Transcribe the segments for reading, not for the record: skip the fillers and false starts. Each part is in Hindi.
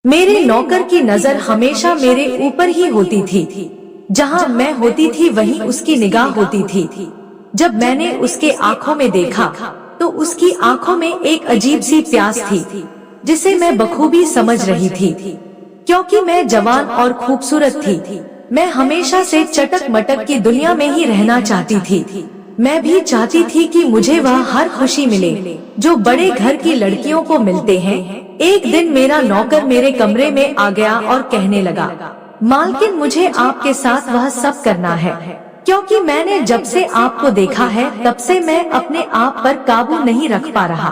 मेरे नौकर की नजर हमेशा मेरे ऊपर ही होती थी। जहाँ मैं होती थी वहीं उसकी निगाह होती थी। जब मैंने उसके आंखों में देखा तो उसकी आंखों में एक अजीब सी प्यास थी जिसे मैं बखूबी समझ रही थी। क्योंकि मैं जवान और खूबसूरत थी, मैं हमेशा से चटक मटक की दुनिया में ही रहना चाहती थी। मैं भी चाहती थी कि मुझे वह हर खुशी मिले जो बड़े घर की लड़कियों को मिलते हैं। एक दिन मेरा नौकर मेरे कमरे में आ गया और कहने लगा, मालकिन मुझे आपके साथ वह सब करना है, क्योंकि मैंने जब से आपको देखा है तब से मैं अपने आप पर काबू नहीं रख पा रहा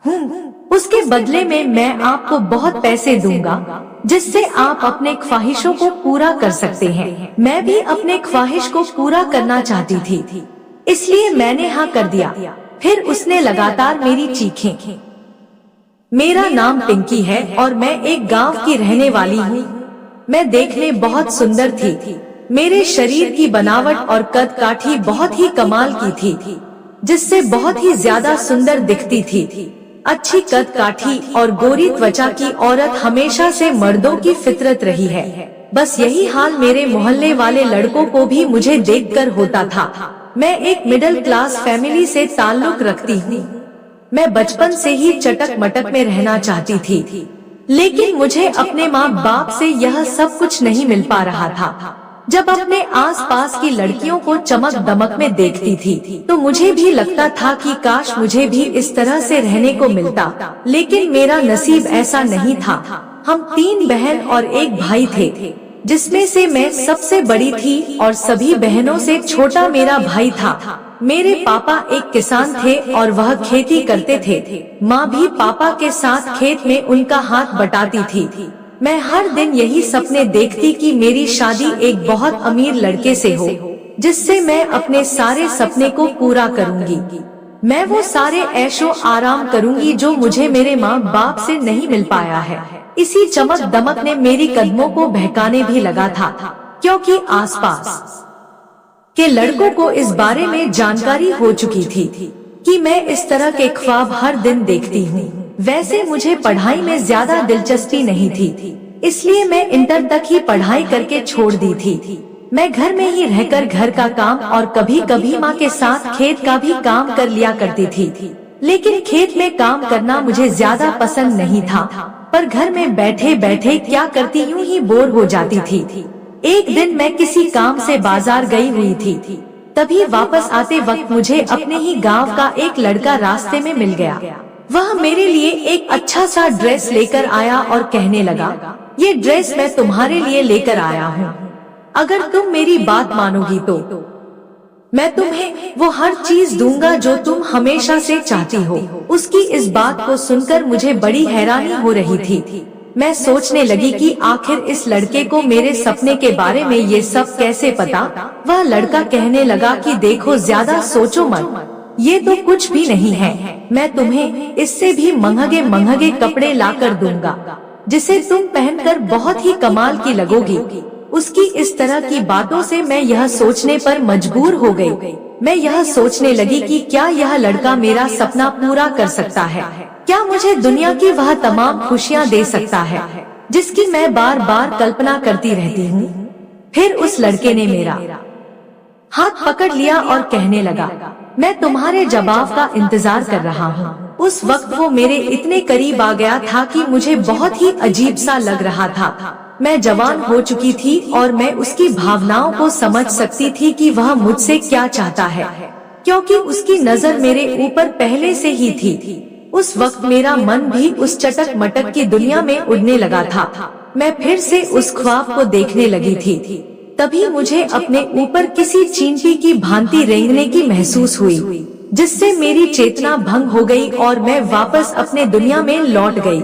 हूँ। उसके बदले में मैं आपको बहुत पैसे दूंगा जिससे आप अपने ख्वाहिशों को पूरा कर सकते हैं। मैं भी अपने ख्वाहिश को पूरा करना चाहती थी, इसलिए मैंने हाँ कर दिया। फिर उसने लगातार मेरी चीखें। मेरा नाम पिंकी है और मैं एक गांव की रहने वाली हूँ। मैं देखने बहुत सुंदर थी। मेरे शरीर की बनावट और कद काठी बहुत ही कमाल की थी, जिससे बहुत ही ज्यादा सुंदर दिखती थी। अच्छी कद काठी और गोरी त्वचा की औरत हमेशा से मर्दों की फितरत रही है। बस यही हाल मेरे मोहल्ले वाले लड़कों को भी मुझे देखकर होता था। मैं एक मिडिल क्लास फैमिली से ताल्लुक रखती हूँ। मैं बचपन से ही चटक मटक में रहना चाहती थी, लेकिन मुझे अपने माँ बाप से यह सब कुछ नहीं मिल पा रहा था। जब अपने आसपास की लड़कियों को चमक दमक में देखती थी तो मुझे भी लगता था कि काश मुझे भी इस तरह से रहने को मिलता, लेकिन मेरा नसीब ऐसा नहीं था। हम 3 बहन और एक भाई थे, जिसमें से मैं सबसे बड़ी थी और सभी बहनों से छोटा मेरा भाई था। मेरे पापा एक किसान थे और वह खेती करते थे। माँ भी पापा के साथ खेत में उनका हाथ बटाती थी। मैं हर दिन यही सपने देखती कि मेरी शादी एक बहुत अमीर लड़के से हो, जिससे मैं अपने सारे सपने को पूरा करूंगी। मैं वो सारे ऐशो आराम करूंगी जो मुझे मेरे माँ बाप से नहीं मिल पाया है। इसी चमक दमक ने मेरी कदमों को बहकाने भी लगा था, क्योंकि आसपास के लड़कों को इस बारे में जानकारी हो चुकी थी कि मैं इस तरह के ख्वाब हर दिन देखती हूँ। वैसे मुझे पढ़ाई में ज्यादा दिलचस्पी नहीं थी, इसलिए मैं इंटर तक ही पढ़ाई करके छोड़ दी थी। मैं घर में ही रहकर घर का काम और कभी कभी माँ के साथ खेत का भी काम कर लिया करती थी। लेकिन खेत में काम करना मुझे ज्यादा पसंद नहीं था, पर घर में बैठे बैठे क्या करती यूं ही बोर हो जाती थी। एक दिन मैं किसी काम से बाजार गई हुई थी, तभी वापस आते वक्त मुझे अपने ही गांव का एक लड़का रास्ते में मिल गया। वह मेरे लिए एक अच्छा सा ड्रेस लेकर आया और कहने लगा, ये ड्रेस मैं तुम्हारे लिए लेकर आया हूँ, अगर तुम मेरी बात मानोगी तो मैं तुम्हें वो हर चीज दूंगा जो तुम हमेशा से चाहती हो। उसकी इस बात को सुनकर मुझे बड़ी हैरानी हो रही थी। मैं सोचने लगी कि आखिर इस लड़के को मेरे सपने के बारे में ये सब कैसे पता। वह लड़का कहने लगा कि देखो, ज्यादा सोचो मत, ये तो कुछ भी नहीं है। मैं तुम्हें इससे भी महंगे महंगे कपड़े लाकर दूंगा, जिसे तुम पहनकर बहुत ही कमाल की लगोगी। उसकी इस तरह की बातों से मैं यह सोचने पर मजबूर हो गई। मैं यह सोचने लगी कि क्या यह लड़का मेरा सपना पूरा कर सकता है? क्या मुझे दुनिया की वह तमाम खुशियाँ दे सकता है जिसकी मैं बार बार कल्पना करती रहती हूँ? फिर उस लड़के ने मेरा हाथ पकड़ लिया और कहने लगा, मैं तुम्हारे जवाब का इंतजार कर रहा हूँ। उस वक्त वो मेरे इतने करीब आ गया था कि मुझे बहुत ही अजीब सा लग रहा था। मैं जवान हो चुकी थी और मैं उसकी भावनाओं को समझ सकती थी कि वह मुझसे क्या चाहता है, क्योंकि उसकी नजर मेरे ऊपर पहले से ही थी। उस वक्त मेरा मन भी उस चटक मटक की दुनिया में उड़ने लगा था। मैं फिर से उस ख्वाब को देखने लगी थी। तभी मुझे अपने ऊपर किसी चींटी की भांति रेंगने की महसूस हुई, जिससे मेरी चेतना भंग हो गई और मैं वापस अपने दुनिया में लौट गई।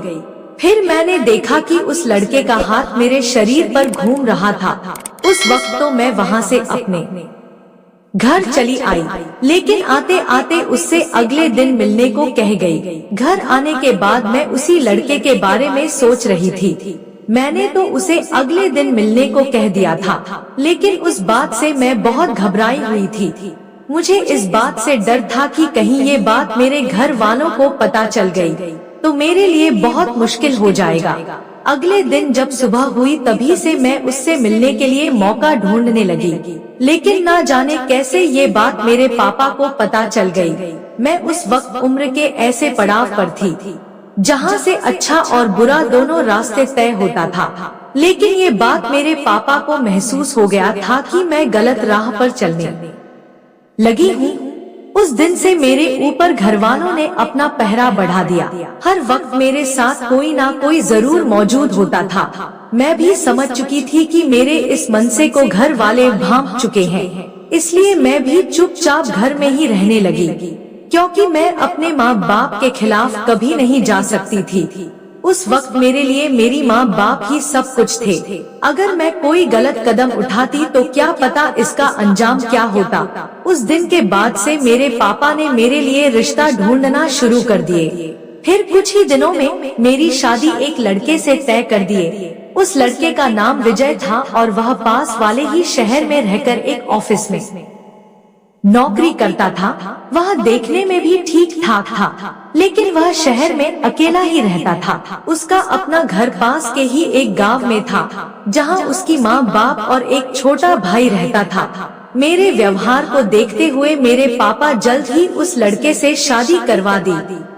फिर मैंने देखा कि उस लड़के का हाथ मेरे शरीर पर घूम रहा था। उस वक्त तो मैं वहाँ से अपने घर चली आई, लेकिन आते आते उससे अगले दिन मिलने को कह गई। घर आने के बाद मैं उसी लड़के के बारे में सोच रही थी। मैंने तो उसे अगले दिन मिलने को कह दिया था, लेकिन उस बात से मैं बहुत घबराई हुई थी। मुझे इस बात से डर था कि कहीं ये बात मेरे घर वालों को पता चल गई तो मेरे लिए बहुत मुश्किल हो जाएगा। अगले दिन जब सुबह हुई तभी से मैं उससे मिलने के लिए मौका ढूंढने लगी, लेकिन ना जाने कैसे ये बात मेरे पापा को पता चल गई। मैं उस वक्त उम्र के ऐसे पड़ाव पर थी जहाँ से अच्छा और बुरा दोनों रास्ते तय होता था, लेकिन ये बात मेरे पापा को महसूस हो गया था कि मैं गलत राह पर चलने लगी हूँ। उस दिन से मेरे ऊपर घरवालों ने अपना पहरा बढ़ा दिया। हर वक्त मेरे साथ कोई ना कोई जरूर मौजूद होता था। मैं भी समझ चुकी थी कि मेरे इस मनसे को घर वाले भांप चुके हैं, इसलिए मैं भी चुपचाप घर में ही रहने लगी, क्योंकि मैं अपने माँ बाप के खिलाफ कभी नहीं जा सकती थी। उस वक्त मेरे लिए मेरी माँ बाप ही सब कुछ थे। अगर मैं कोई गलत कदम उठाती तो क्या पता इसका अंजाम क्या होता। उस दिन के बाद से मेरे पापा ने मेरे लिए रिश्ता ढूंढना शुरू कर दिए। फिर कुछ ही दिनों में मेरी शादी एक लड़के से तय कर दिए। उस लड़के का नाम विजय था और वह पास वाले ही शहर में रहकर एक ऑफिस में नौकरी करता था। वह देखने में भी ठीक ठाक था, लेकिन वह शहर में अकेला ही रहता था। उसका अपना घर पास के ही एक गांव में था, जहां उसकी माँ बाप और एक छोटा भाई रहता था। मेरे व्यवहार को देखते हुए मेरे पापा जल्द ही उस लड़के से शादी करवा दी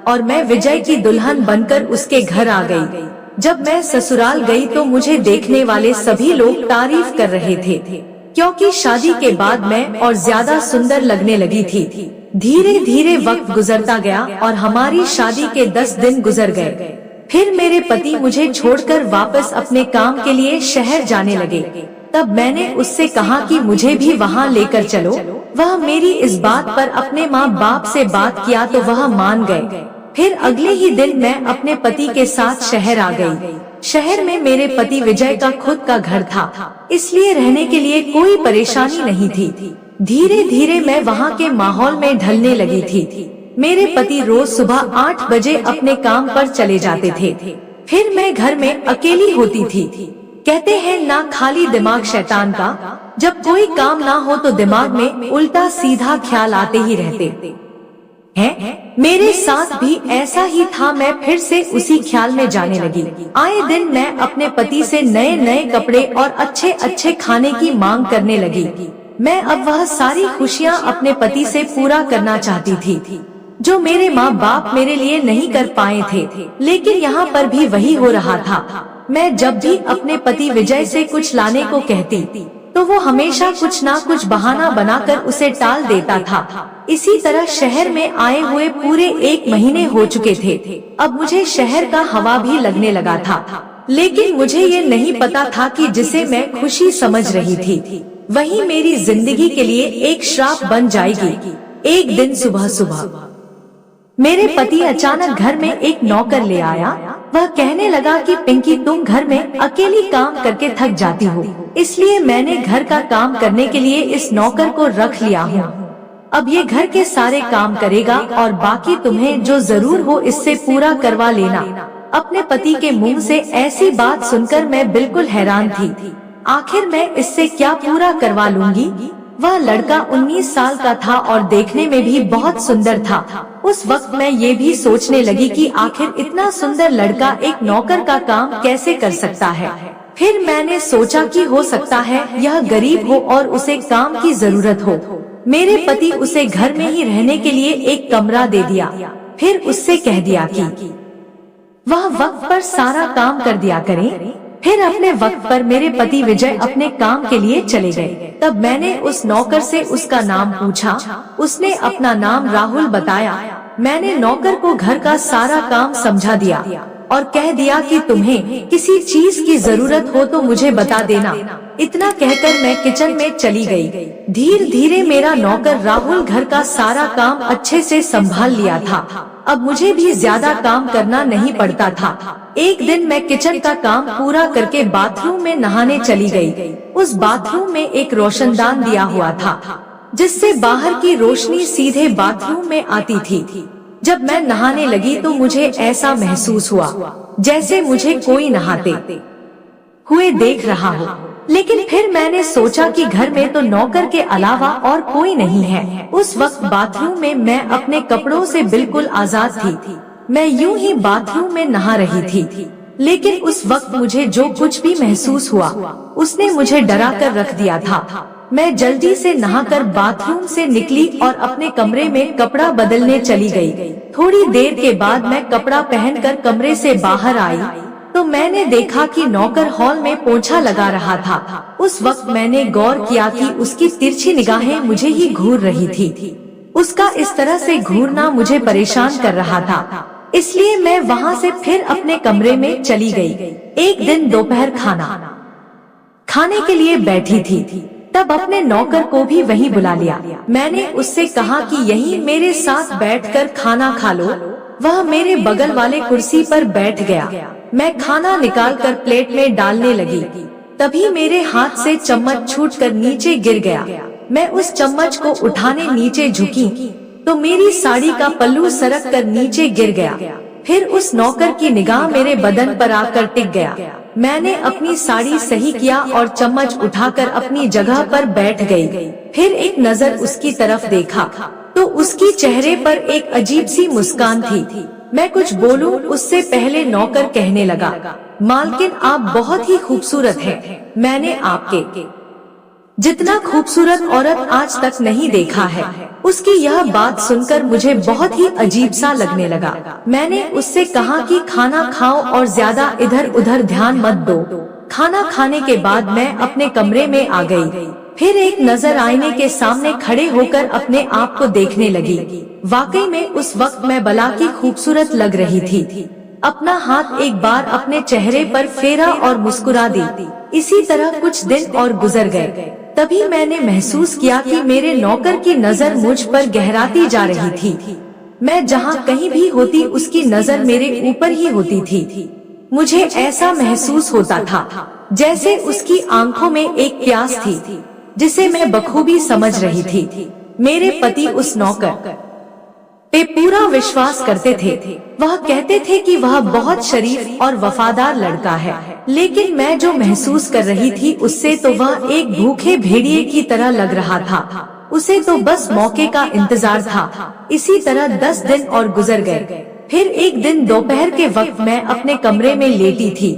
और मैं विजय की दुल्हन बनकर उसके घर आ गई। जब मैं ससुराल गई तो मुझे देखने वाले सभी लोग तारीफ कर रहे थे, क्योंकि शादी के बाद मैं और ज्यादा सुंदर लगने लगी थी। धीरे धीरे वक्त गुजरता गया और हमारी शादी के 10 दिन गुजर गए। फिर मेरे पति मुझे छोड़कर वापस अपने काम के लिए शहर जाने लगे। तब मैंने उससे कहा कि मुझे भी वहाँ लेकर चलो। वह मेरी इस बात पर अपने माँ बाप से बात किया तो वह मान गए। फिर अगले ही दिन मैं अपने पति के साथ शहर आ गई। शहर में मेरे पति विजय का खुद का घर था, इसलिए रहने के लिए कोई परेशानी नहीं थी। धीरे धीरे मैं वहाँ के माहौल में ढलने लगी थी। मेरे पति रोज सुबह 8 बजे अपने काम पर चले जाते थे। फिर मैं घर में अकेली होती थी। कहते हैं ना खाली दिमाग शैतान का, जब कोई काम ना हो तो दिमाग में उल्टा सीधा ख्याल आते ही रहते हैं। मेरे साथ भी ऐसा ही था। मैं फिर से उसी ख्याल में जाने लगी। आए दिन मैं अपने पति से नए नए कपड़े और अच्छे अच्छे खाने की मांग करने लगी। मैं अब वह सारी खुशियाँ अपने पति से पूरा करना चाहती थी, जो मेरे माँ बाप मेरे लिए नहीं कर पाए थे। लेकिन यहाँ पर भी वही हो रहा था। मैं जब भी अपने पति विजय से कुछ लाने को कहती तो वो हमेशा कुछ ना कुछ बहाना बनाकर उसे टाल देता था। इसी तरह शहर में आए हुए पूरे 1 महीने हो चुके थे। अब मुझे शहर का हवा भी लगने लगा था, लेकिन मुझे ये नहीं पता था कि जिसे मैं खुशी समझ रही थी वही मेरी जिंदगी के लिए एक श्राप बन जाएगी। एक दिन सुबह सुबह मेरे पति अचानक घर में एक नौकर ले आया। वह कहने लगा कि पिंकी, तुम घर में अकेली काम करके थक जाती हो, इसलिए मैंने घर का काम करने के लिए इस नौकर को रख लिया हूँ। अब ये घर के सारे काम करेगा और बाकी तुम्हें जो जरूर हो इससे पूरा करवा लेना। अपने पति के मुंह से ऐसी बात सुनकर मैं बिल्कुल हैरान थी। आखिर मैं इससे क्या पूरा करवा लूंगी। वह लड़का 19 साल का था और देखने में भी बहुत सुंदर था। उस वक्त मैं ये भी सोचने लगी कि आखिर इतना सुंदर लड़का एक नौकर का काम कैसे कर सकता है। फिर मैंने सोचा कि हो सकता है यह गरीब हो और उसे काम की जरूरत हो। मेरे पति उसे घर में ही रहने के लिए एक कमरा दे दिया। फिर उससे कह दिया कि वह वक्त पर सारा काम कर दिया करे। फिर अपने वक्त पर मेरे पति विजय अपने काम के लिए चले गए। तब मैंने उस नौकर से उसका नाम पूछा। उसने अपना नाम राहुल बताया। मैंने नौकर को घर का सारा काम समझा दिया और कह दिया कि तुम्हें किसी चीज की जरूरत हो तो मुझे बता देना। इतना कहकर मैं किचन में चली गई। धीरे धीरे मेरा नौकर राहुल घर का सारा काम अच्छे से संभाल लिया था। अब मुझे भी ज्यादा काम करना नहीं पड़ता था। एक दिन मैं किचन का काम पूरा करके बाथरूम में नहाने चली गई। उस बाथरूम में एक रोशनदान दिया हुआ था, जिससे बाहर की रोशनी सीधे बाथरूम में आती थी। जब मैं नहाने लगी तो मुझे ऐसा महसूस हुआ जैसे मुझे कोई नहाते हुए देख रहा हो। लेकिन फिर मैंने सोचा कि घर में तो नौकर के अलावा और कोई नहीं है। उस वक्त बाथरूम में मैं अपने कपड़ों से बिल्कुल आजाद थी। मैं यूं ही बाथरूम में नहा रही थी, लेकिन उस वक्त मुझे जो कुछ भी महसूस हुआ उसने मुझे डरा कर रख दिया था। मैं जल्दी से नहाकर बाथरूम से निकली और अपने कमरे में कपड़ा बदलने चली गई। थोड़ी देर के बाद मैं कपड़ा पहनकर कमरे से बाहर आई तो मैंने देखा कि नौकर हॉल में पोंछा लगा रहा था। उस वक्त मैंने गौर किया कि उसकी तिरछी निगाहें मुझे ही घूर रही थी। उसका इस तरह से घूरना मुझे परेशान कर रहा था, इसलिए मैं वहाँ से फिर अपने कमरे में चली गई। एक दिन दोपहर खाना खाने के लिए बैठी थी, तब अपने नौकर को भी वहीं बुला लिया। मैंने उससे कहा कि यहीं मेरे साथ बैठकर खाना खा लो। वह मेरे बगल वाले कुर्सी पर बैठ गया। मैं खाना निकालकर प्लेट में डालने लगी, तभी मेरे हाथ से चम्मच छूटकर नीचे गिर गया। मैं उस चम्मच को उठाने नीचे झुकी तो मेरी साड़ी का पल्लू सरक कर नीचे गिर गया। फिर उस नौकर की निगाह मेरे बदन पर आकर टिक गया। मैंने अपनी साड़ी सही किया और चम्मच उठाकर अपनी जगह पर बैठ गई। फिर एक नजर उसकी तरफ देखा तो उसकी चेहरे पर एक अजीब सी मुस्कान थी। मैं कुछ बोलूं उससे पहले नौकर कहने लगा, मालकिन आप बहुत ही खूबसूरत हैं। मैंने आपके जितना खूबसूरत औरत आज तक नहीं देखा है। उसकी यह बात सुनकर मुझे बहुत ही अजीब सा लगने लगा। मैंने उससे कहा कि खाना खाओ और ज्यादा इधर उधर ध्यान मत दो। खाना खाने के बाद मैं अपने कमरे में आ गई। फिर एक नजर आईने के सामने खड़े होकर अपने आप को देखने लगी। वाकई में उस वक्त मैं भला की खूबसूरत लग रही थी। अपना हाथ एक बार अपने चेहरे पर फेरा और मुस्कुरा दी। इसी तरह कुछ दिन और गुजर गए। तभी मैंने महसूस किया कि मेरे नौकर की नजर मुझ पर गहराती जा रही थी। मैं जहाँ कहीं भी होती उसकी नजर मेरे ऊपर ही होती थी। मुझे ऐसा महसूस होता था जैसे उसकी आंखों में एक प्यास थी जिसे मैं बखूबी समझ रही थी। मेरे पति उस नौकर पे पूरा विश्वास करते थे। वह कहते थे कि वह बहुत शरीफ और वफादार लड़का है, लेकिन मैं जो महसूस कर रही थी उससे तो वह एक भूखे भेड़िए की तरह लग रहा था। उसे तो बस मौके का इंतजार था। इसी तरह 10 दिन और गुजर गए। फिर एक दिन दोपहर के वक्त मैं अपने कमरे में लेटी थी,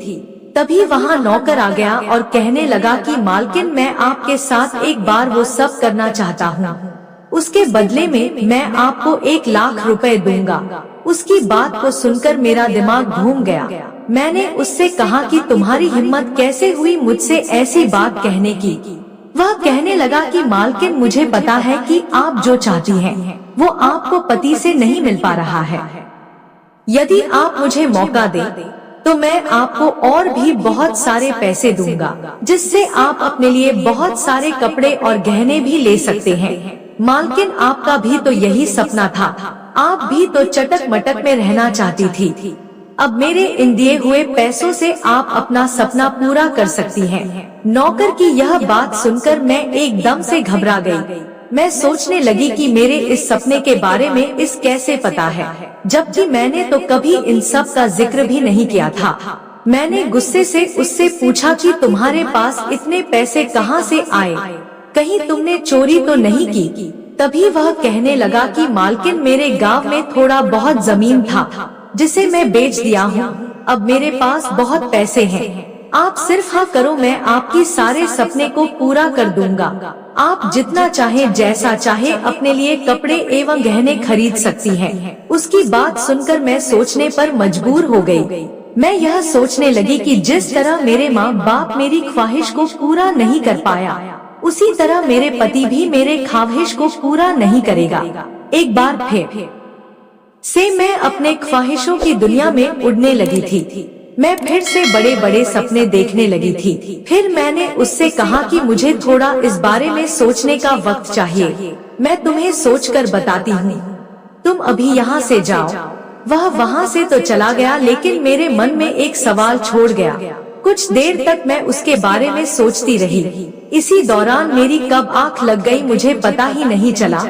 तभी वहाँ नौकर आ गया और कहने लगा कि मालकिन मैं आपके साथ एक बार वो सब करना चाहता हूँ। उसके बदले में मैं आपको 1 लाख रुपए दूंगा। उसकी बात को सुनकर मेरा दिमाग घूम गया। मैंने उससे कहा कि तुम्हारी हिम्मत कैसे हुई मुझसे ऐसी बात कहने की। वह कहने लगा कि मालकिन मुझे पता है कि आप जो चाहती हैं वो आपको पति से नहीं मिल पा रहा है। यदि आप मुझे मौका दें तो मैं आपको और भी बहुत सारे पैसे दूंगा, जिससे आप अपने लिए बहुत सारे कपड़े और गहने भी ले सकते हैं। मालकिन आपका भी तो यही सपना था। आप भी तो चटक मटक में रहना चाहती थी। अब मेरे इन दिए हुए पैसों से आप अपना सपना पूरा कर सकती हैं। नौकर की यह बात सुनकर मैं एकदम से घबरा गई। मैं सोचने लगी कि मेरे इस सपने के बारे में इस कैसे पता है, जबकि मैंने तो कभी इन सब का जिक्र भी नहीं किया था। मैंने गुस्से से उससे पूछा कि तुम्हारे पास इतने पैसे कहाँ से आए, कहीं तुमने चोरी तो नहीं की? तभी वह कहने लगा कि मालकिन मेरे गांव में थोड़ा बहुत जमीन था जिसे मैं बेच दिया हूँ। अब मेरे पास बहुत पैसे हैं। आप सिर्फ हाँ करो, मैं आपकी सारे सपने को पूरा कर दूंगा। आप जितना चाहे जैसा चाहे अपने लिए कपड़े एवं गहने खरीद सकती हैं। उसकी बात सुनकर मैं सोचने पर मजबूर हो गई। मैं यह सोचने लगी कि जिस तरह मेरे माँ बाप मेरी ख्वाहिश को पूरा नहीं कर पाया, उसी तरह मेरे पति भी मेरे ख्वाहिश को पूरा नहीं करेगा। एक बार फिर से मैं अपने ख्वाहिशों की दुनिया में उड़ने लगी थी। मैं फिर से बड़े बड़े सपने देखने लगी थी। फिर मैंने उससे कहा कि मुझे थोड़ा इस बारे में सोचने का वक्त चाहिए। मैं तुम्हें सोचकर बताती हूँ, तुम अभी यहाँ से जाओ। वह वहाँ से तो चला गया, लेकिन मेरे मन में एक सवाल छोड़ गया। कुछ देर तक मैं उसके बारे में सोचती रही। इसी दौरान मेरी कब आँख लग गई मुझे पता ही नहीं चला।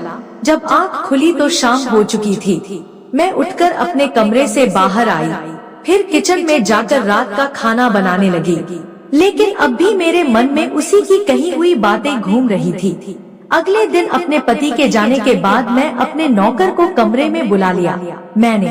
जब आँख खुली तो शाम हो चुकी थी। मैं उठकर अपने कमरे से बाहर आई, फिर किचन में जाकर रात का खाना बनाने लगी। लेकिन अब भी मेरे मन में उसी की कही हुई बातें घूम रही थी। अगले दिन अपने पति के जाने के बाद मैं अपने नौकर को कमरे में बुला लिया। मैंने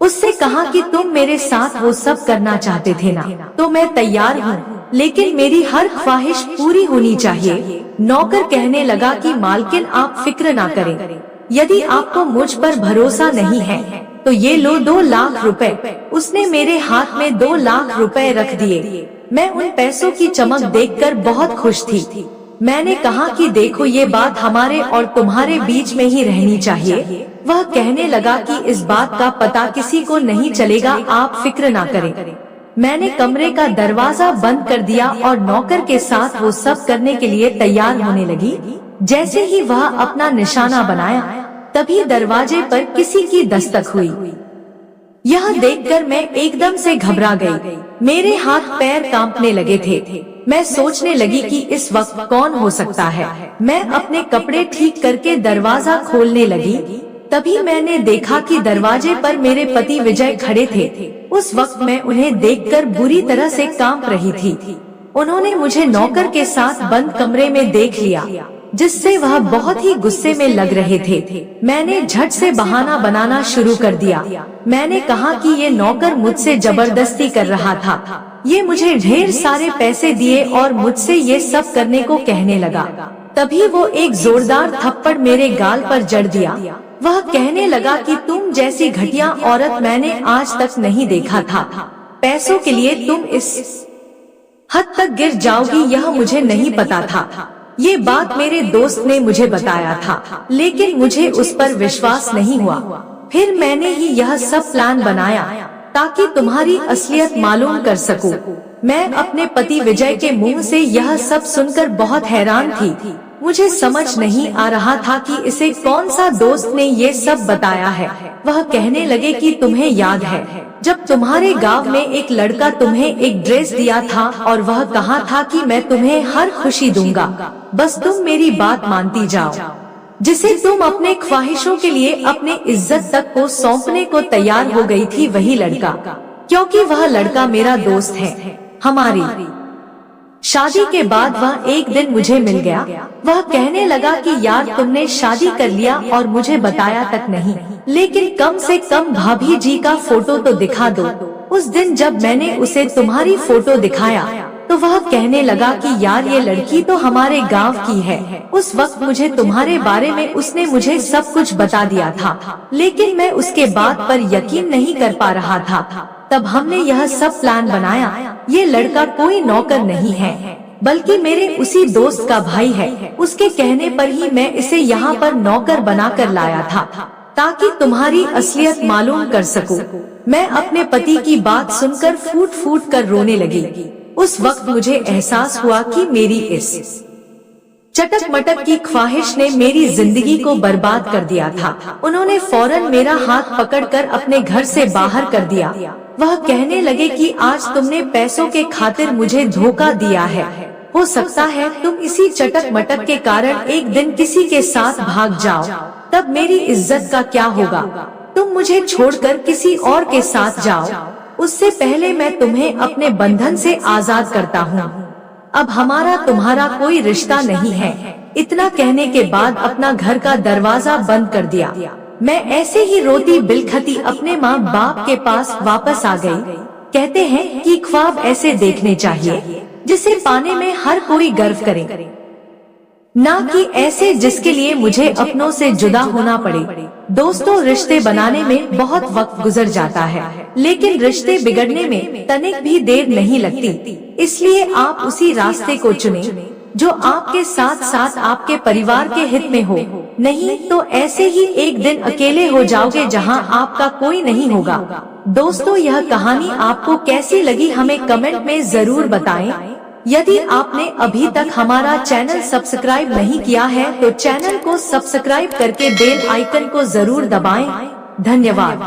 उससे कहा कि तुम मेरे साथ वो सब करना चाहते थे ना, तो मैं तैयार हूँ, लेकिन मेरी हर ख्वाहिश पूरी होनी चाहिए। नौकर कहने लगा कि मालकिन आप फिक्र ना करें, यदि आपको मुझ पर भरोसा नहीं है तो ये लो 2 लाख रुपए। उसने मेरे हाथ में 2 लाख रुपए रख दिए। मैं उन पैसों की चमक देखकर बहुत खुश थी। मैंने कहा कि देखो, ये बात हमारे और तुम्हारे बीच में ही रहनी चाहिए। वह कहने लगा कि इस बात का पता किसी को नहीं चलेगा, आप फिक्र ना करें। मैंने कमरे का दरवाजा बंद कर दिया और नौकर के साथ वो सब करने के लिए तैयार होने लगी। जैसे ही वह अपना निशाना बनाया, तभी दरवाजे पर किसी की दस्तक हुई। यह देखकर मैं एकदम से घबरा गई। मेरे हाथ पैर कांपने लगे थे। मैं सोचने लगी कि इस वक्त कौन हो सकता है। मैं अपने कपड़े ठीक करके दरवाजा खोलने लगी। तभी मैंने देखा कि दरवाजे पर मेरे पति विजय खड़े थे। उस वक्त मैं उन्हें देखकर बुरी तरह से कांप रही थी। उन्होंने मुझे नौकर के साथ बंद कमरे में देख लिया, जिससे वह बहुत ही गुस्से में लग रहे थे। मैंने झट से बहाना बनाना शुरू कर दिया। मैंने कहा कि ये नौकर मुझसे जबरदस्ती कर रहा था। ये मुझे ढेर सारे पैसे दिए और मुझसे ये सब करने को कहने लगा। तभी वो एक जोरदार थप्पड़ मेरे गाल पर जड़ दिया। वह कहने लगा कि तुम जैसी घटिया औरत मैंने आज तक नहीं देखा था। पैसों के लिए तुम इस हद तक गिर जाओगी, यह मुझे नहीं पता था। ये बात मेरे दोस्त ने मुझे बताया था, लेकिन मुझे उस पर विश्वास नहीं हुआ। फिर मैंने ही यह सब प्लान बनाया ताकि तुम्हारी असलियत मालूम कर सकूं। मैं अपने पति विजय के मुंह से यह सब सुनकर बहुत हैरान थी। मुझे समझ नहीं आ रहा था कि इसे कौन सा दोस्त ने ये सब बताया है। वह कहने लगे कि तुम्हें याद है जब तुम्हारे गांव में एक लड़का तुम्हें एक ड्रेस दिया था और वह कहा था कि मैं तुम्हें हर खुशी दूंगा, बस तुम मेरी बात मानती जाओ, जिसे तुम अपने ख्वाहिशों के लिए अपने इज्जत तक को सौंपने को तैयार हो गई थी, वही लड़का। क्योंकि वह लड़का मेरा दोस्त है। हमारी शादी के बाद वह एक दिन मुझे मिल गया। वह कहने लगा कि यार, तुमने शादी कर लिया और मुझे बताया तक नहीं, लेकिन कम से कम भाभी जी का फोटो तो दिखा दो। उस दिन जब मैंने उसे तुम्हारी फोटो दिखाया तो वह कहने लगा कि यार, ये लड़की तो हमारे गांव की है। उस वक्त मुझे तुम्हारे बारे में उसने मुझे सब कुछ बता दिया था, लेकिन मैं उसके बात पर यकीन नहीं कर पा रहा था। तब हमने यह सब प्लान बनाया। ये लड़का कोई नौकर नहीं है, बल्कि मेरे उसी दोस्त का भाई है। उसके कहने पर ही मैं इसे यहाँ पर नौकर बनाकर लाया था, ताकि तुम्हारी असलियत मालूम कर सकूं। मैं अपने पति की बात सुनकर फूट फूट कर रोने लगी। उस वक्त मुझे एहसास हुआ कि मेरी इस चटक मटक की ख्वाहिश ने मेरी जिंदगी को बर्बाद कर दिया था। उन्होंने फौरन मेरा हाथ पकड़कर अपने घर से बाहर कर दिया। वह कहने लगे कि आज तुमने पैसों के खातिर मुझे धोखा दिया है। हो सकता है तुम इसी चटक मटक के कारण एक दिन किसी के साथ भाग जाओ, तब मेरी इज्जत का क्या होगा। तुम मुझे छोड़कर किसी और के साथ जाओ, उससे पहले मैं तुम्हें अपने बंधन से आजाद करता हूँ। अब हमारा तुम्हारा कोई रिश्ता नहीं है। इतना कहने के बाद अपना घर का दरवाजा बंद कर दिया। मैं ऐसे ही रोती बिलखती अपने माँ बाप के पास वापस आ गई। कहते हैं कि ख्वाब ऐसे देखने चाहिए जिसे पाने में हर कोई गर्व करे, ना कि ऐसे जिसके लिए मुझे अपनों से जुदा होना पड़े। दोस्तों, रिश्ते बनाने में बहुत वक्त गुजर जाता है, लेकिन रिश्ते बिगड़ने में तनिक भी देर नहीं लगती। इसलिए आप उसी रास्ते को चुने जो आपके साथ साथ आपके परिवार के हित में हो। नहीं तो ऐसे ही एक दिन अकेले हो जाओगे जहां आपका कोई नहीं होगा। दोस्तों, यह कहानी आपको कैसी लगी हमें कमेंट में जरूर बताएं। यदि आपने अभी तक हमारा चैनल सब्सक्राइब नहीं किया है तो चैनल को सब्सक्राइब करके बेल आइकन को जरूर दबाएं। धन्यवाद।